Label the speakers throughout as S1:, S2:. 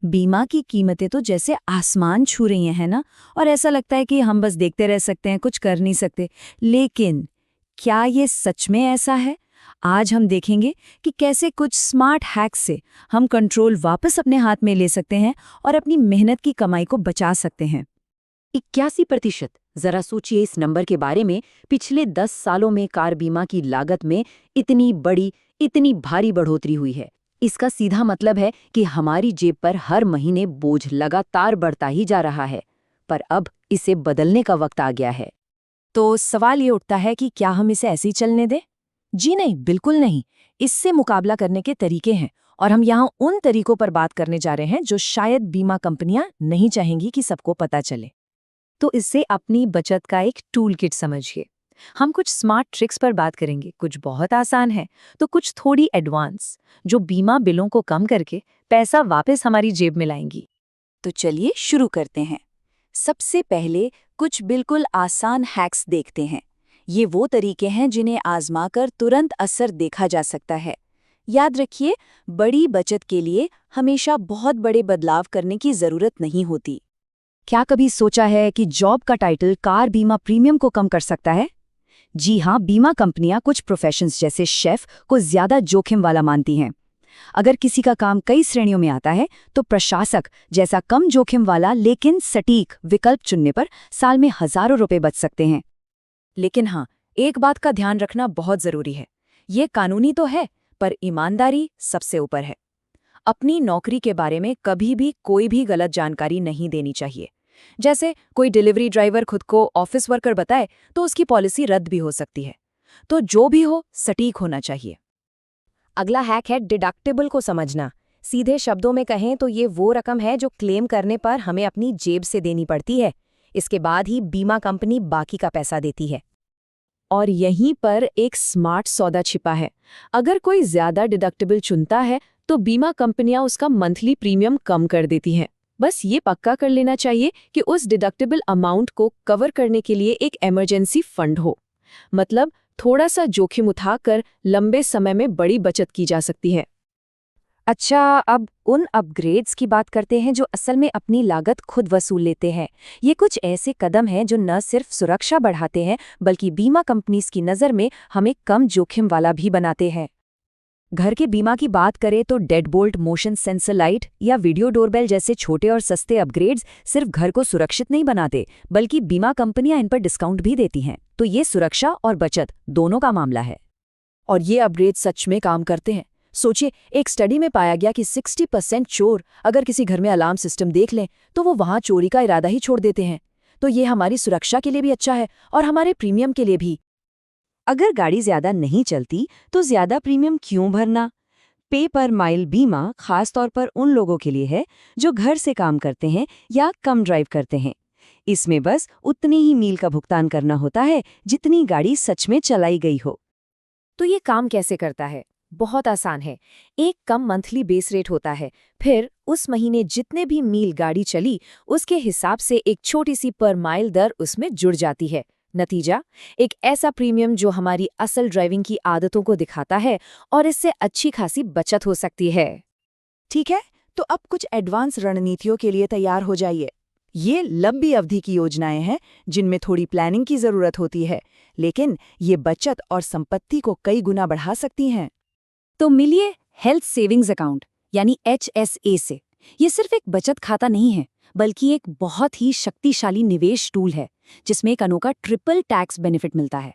S1: बीमा की कीमतें तो जैसे आसमान छू रही हैं, है ना? और ऐसा लगता है कि हम बस देखते रह सकते हैं, कुछ कर नहीं सकते। लेकिन क्या ये सच में ऐसा है? आज हम देखेंगे कि कैसे कुछ स्मार्ट हैक्स से हम कंट्रोल वापस अपने हाथ में ले सकते हैं और अपनी मेहनत की कमाई को बचा सकते हैं।
S2: 81%। जरा सोचिए इस नंबर के बारे में। पिछले 10 सालों में कार बीमा की लागत में इतनी बड़ी, इतनी भारी बढ़ोतरी हुई है। इसका सीधा मतलब है कि हमारी जेब पर हर महीने बोझ लगातार बढ़ता ही जा रहा है। पर अब इसे बदलने का वक्त आ गया है।
S1: तो सवाल ये उठता है कि क्या हम इसे ऐसे ही चलने दें? जी नहीं, बिल्कुल नहीं। इससे मुकाबला करने के तरीके हैं और हम यहाँ उन तरीकों पर बात करने जा रहे हैं जो शायद बीमा कंपनियां नहीं चाहेंगी कि सबको पता चले। तो इससे अपनी बचत का एक टूल किट समझिए। हम कुछ स्मार्ट ट्रिक्स पर बात करेंगे, कुछ बहुत आसान है तो कुछ थोड़ी एडवांस, जो बीमा बिलों को कम करके पैसा वापस हमारी जेब में लाएंगी। तो चलिए शुरू करते हैं। सबसे पहले कुछ बिल्कुल आसान हैक्स देखते हैं। ये वो तरीके हैं जिन्हें आजमाकर तुरंत असर देखा जा सकता है। याद रखिए, बड़ी बचत के लिए हमेशा बहुत बड़े बदलाव करने की जरूरत नहीं होती। क्या कभी सोचा है कि जॉब का टाइटल कार बीमा प्रीमियम को कम कर सकता है? जी हाँ, बीमा कंपनियां कुछ प्रोफेशंस जैसे शेफ को ज्यादा जोखिम वाला मानती हैं। अगर किसी का काम कई श्रेणियों में आता है, तो प्रशासक जैसा कम जोखिम वाला लेकिन सटीक विकल्प चुनने पर साल में हजारों रुपए बच सकते हैं। लेकिन हाँ, एक बात का ध्यान रखना बहुत जरूरी है। ये कानूनी तो है, पर ईमानदारी सबसे ऊपर है। अपनी नौकरी के बारे में कभी भी कोई भी गलत जानकारी नहीं देनी चाहिए। जैसे कोई डिलीवरी ड्राइवर खुद को ऑफिस वर्कर बताए तो उसकी पॉलिसी रद्द भी हो सकती है। तो जो भी हो, सटीक होना चाहिए।
S3: अगला हैक है डिडक्टिबल को समझना। सीधे शब्दों में कहें तो ये वो रकम है जो क्लेम करने पर हमें अपनी जेब से देनी पड़ती है। इसके बाद ही बीमा कंपनी बाकी का पैसा देती है।
S1: और यहीं पर एक स्मार्ट सौदा छिपा है। अगर कोई ज्यादा डिडक्टिबल चुनता है तो बीमा कंपनियां उसका मंथली प्रीमियम कम कर देती हैं। बस ये पक्का कर लेना चाहिए कि उस डिडक्टिबल अमाउंट को कवर करने के लिए एक इमरजेंसी फंड हो। मतलब थोड़ा सा जोखिम उठाकर लंबे समय में बड़ी बचत की जा सकती है। अच्छा, अब उन अपग्रेड्स की बात करते हैं जो असल में अपनी लागत खुद वसूल लेते हैं। ये कुछ ऐसे कदम हैं जो न सिर्फ सुरक्षा बढ़ाते हैं, बल्कि बीमा कंपनीज की नज़र में हमें कम जोखिम वाला भी बनाते हैं। घर के बीमा की बात करें तो डेडबोल्ट मोशन सेंसर लाइट या वीडियो डोरबेल जैसे छोटे और सस्ते अपग्रेड्स सिर्फ घर को सुरक्षित नहीं बनाते, बल्कि बीमा कंपनियां इन पर डिस्काउंट भी देती हैं। तो ये सुरक्षा और बचत दोनों का मामला है। और ये अपग्रेड सच में काम करते हैं। सोचिए, एक स्टडी में पाया गया कि 60% चोर अगर किसी घर में अलार्म सिस्टम देख लें तो वो वहां चोरी का इरादा ही छोड़ देते हैं। तो ये हमारी सुरक्षा के लिए भी अच्छा है और हमारे प्रीमियम के लिए भी। अगर गाड़ी ज्यादा नहीं चलती तो ज्यादा प्रीमियम क्यों भरना? पे पर माइल बीमा खास तौर पर उन लोगों के लिए है जो घर से काम करते हैं या कम ड्राइव करते हैं। इसमें बस उतनी ही मील का भुगतान करना होता है जितनी गाड़ी सच में चलाई गई हो।
S3: तो ये काम कैसे करता है? बहुत आसान है। एक कम मंथली बेस रेट होता है। फिर उस महीने जितने भी मील गाड़ी चली, उसके हिसाब से एक छोटी सी पर माइल दर उसमें जुड़ जाती है। नतीजा, एक ऐसा प्रीमियम जो हमारी असल ड्राइविंग की आदतों को दिखाता है और इससे अच्छी खासी बचत हो सकती है। ठीक है, तो अब कुछ एडवांस रणनीतियों के लिए तैयार हो जाइए। ये लंबी अवधि की योजनाएं हैं जिनमें थोड़ी प्लानिंग की जरूरत होती है, लेकिन ये बचत और संपत्ति को कई गुना बढ़ा सकती हैं। तो मिलिए हेल्थ सेविंग्स अकाउंट यानी HSA से। ये सिर्फ एक बचत खाता नहीं है, बल्कि एक बहुत ही शक्तिशाली निवेश टूल है जिसमें एक अनोखा ट्रिपल टैक्स बेनिफिट मिलता है।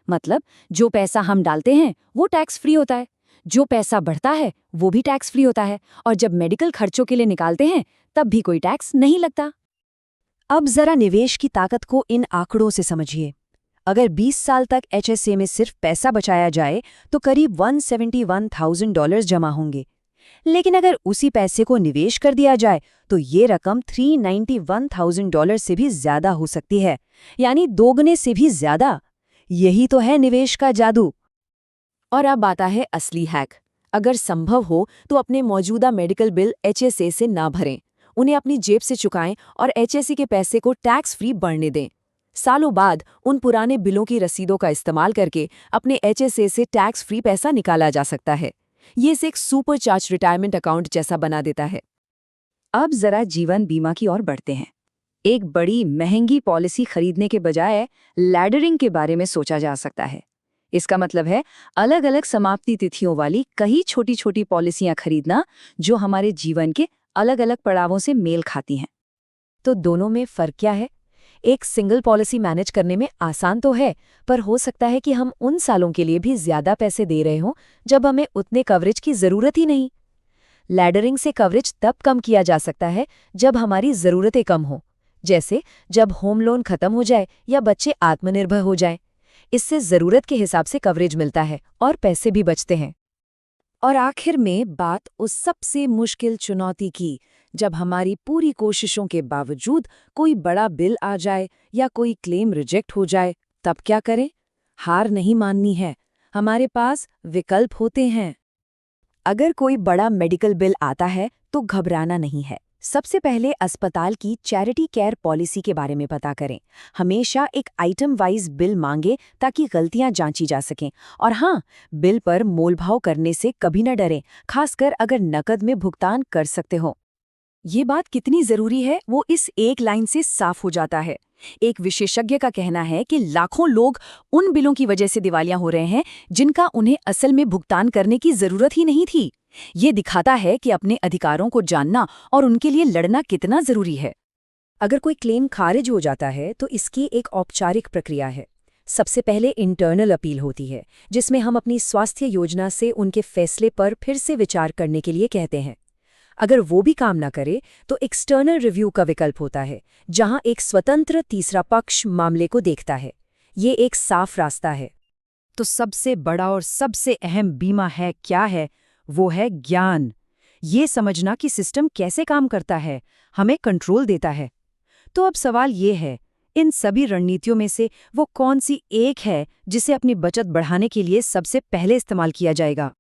S3: मतलब जो पैसा हम डालते हैं वो टैक्स फ्री होता है, जो पैसा बढ़ता है वो भी टैक्स फ्री होता है, और जब मेडिकल खर्चों के लिए निकालते हैं तब भी कोई टैक्स नहीं लगता। अब जरा निवेश की ताकत को इन आंकड़ों से समझिए। अगर 20 साल तक HSA में सिर्फ पैसा बचाया जाए तो करीब $171,000 जमा होंगे। लेकिन अगर उसी पैसे को निवेश कर दिया जाए तो ये रकम $391,000 से भी ज्यादा हो सकती है, यानी दोगुने से भी ज्यादा। यही तो है निवेश का जादू। और अब आता है असली हैक। अगर संभव हो तो अपने मौजूदा मेडिकल बिल HSA से ना भरें, उन्हें अपनी जेब से चुकाएं और HSA के पैसे को टैक्स फ्री बढ़ने दें। सालों बाद उन पुराने बिलों की रसीदों का इस्तेमाल करके अपने HSA से टैक्स फ्री पैसा निकाला जा सकता है। ये इसे एक सुपर चार्ज रिटायरमेंट अकाउंट जैसा बना देता है।
S2: अब जरा जीवन बीमा की ओर बढ़ते हैं। एक बड़ी महंगी पॉलिसी खरीदने के बजाय लैडरिंग के बारे में सोचा जा सकता है। इसका मतलब है अलग अलग समाप्ति तिथियों वाली कई छोटी छोटी पॉलिसियां खरीदना जो हमारे जीवन के अलग अलग पड़ावों से मेल खाती हैं।
S3: तो दोनों में फर्क क्या है? एक सिंगल पॉलिसी मैनेज करने में आसान तो है, पर हो सकता है कि हम उन सालों के लिए भी ज्यादा पैसे दे रहे हों जब हमें उतने कवरेज की जरूरत ही नहीं। लैडरिंग से कवरेज तब कम किया जा सकता है जब हमारी जरूरतें कम हों, जैसे जब होम लोन खत्म हो जाए या बच्चे आत्मनिर्भर हो जाए। इससे जरूरत के हिसाब से कवरेज मिलता है और पैसे भी बचते हैं।
S1: और आखिर में बात उस सबसे मुश्किल चुनौती की, जब हमारी पूरी कोशिशों के बावजूद कोई बड़ा बिल आ जाए या कोई क्लेम रिजेक्ट हो जाए, तब क्या करें? हार नहीं माननी है, हमारे पास विकल्प होते हैं।
S3: अगर कोई बड़ा मेडिकल बिल आता है तो घबराना नहीं है। सबसे पहले अस्पताल की चैरिटी केयर पॉलिसी के बारे में पता करें। हमेशा एक आइटम वाइज बिल मांगे ताकि गलतियां जांची जा सकें। और हाँ, बिल पर मोलभाव करने से कभी न डरें, खासकर अगर नकद में भुगतान कर सकते हो।
S1: ये बात कितनी जरूरी है वो इस एक लाइन से साफ हो जाता है। एक विशेषज्ञ का कहना है कि लाखों लोग उन बिलों की वजह से दिवालिया हो रहे हैं जिनका उन्हें असल में भुगतान करने की जरूरत ही नहीं थी। ये दिखाता है कि अपने अधिकारों को जानना और उनके लिए लड़ना कितना जरूरी है।
S3: अगर कोई क्लेम खारिज हो जाता है तो इसकी एक औपचारिक प्रक्रिया है। सबसे पहले इंटरनल अपील होती है, जिसमें हम अपनी स्वास्थ्य योजना से उनके फैसले पर फिर से विचार करने के लिए कहते हैं। अगर वो भी काम ना करे तो एक्सटर्नल रिव्यू का विकल्प होता है, जहां एक स्वतंत्र तीसरा पक्ष मामले को देखता है। ये एक साफ रास्ता है।
S1: तो सबसे बड़ा और सबसे अहम बीमा है क्या है? वो है ज्ञान। ये समझना कि सिस्टम कैसे काम करता है, हमें कंट्रोल देता है। तो अब सवाल ये है, इन सभी रणनीतियों में से वो कौन सी एक है जिसे अपनी बचत बढ़ाने के लिए सबसे पहले इस्तेमाल किया जाएगा?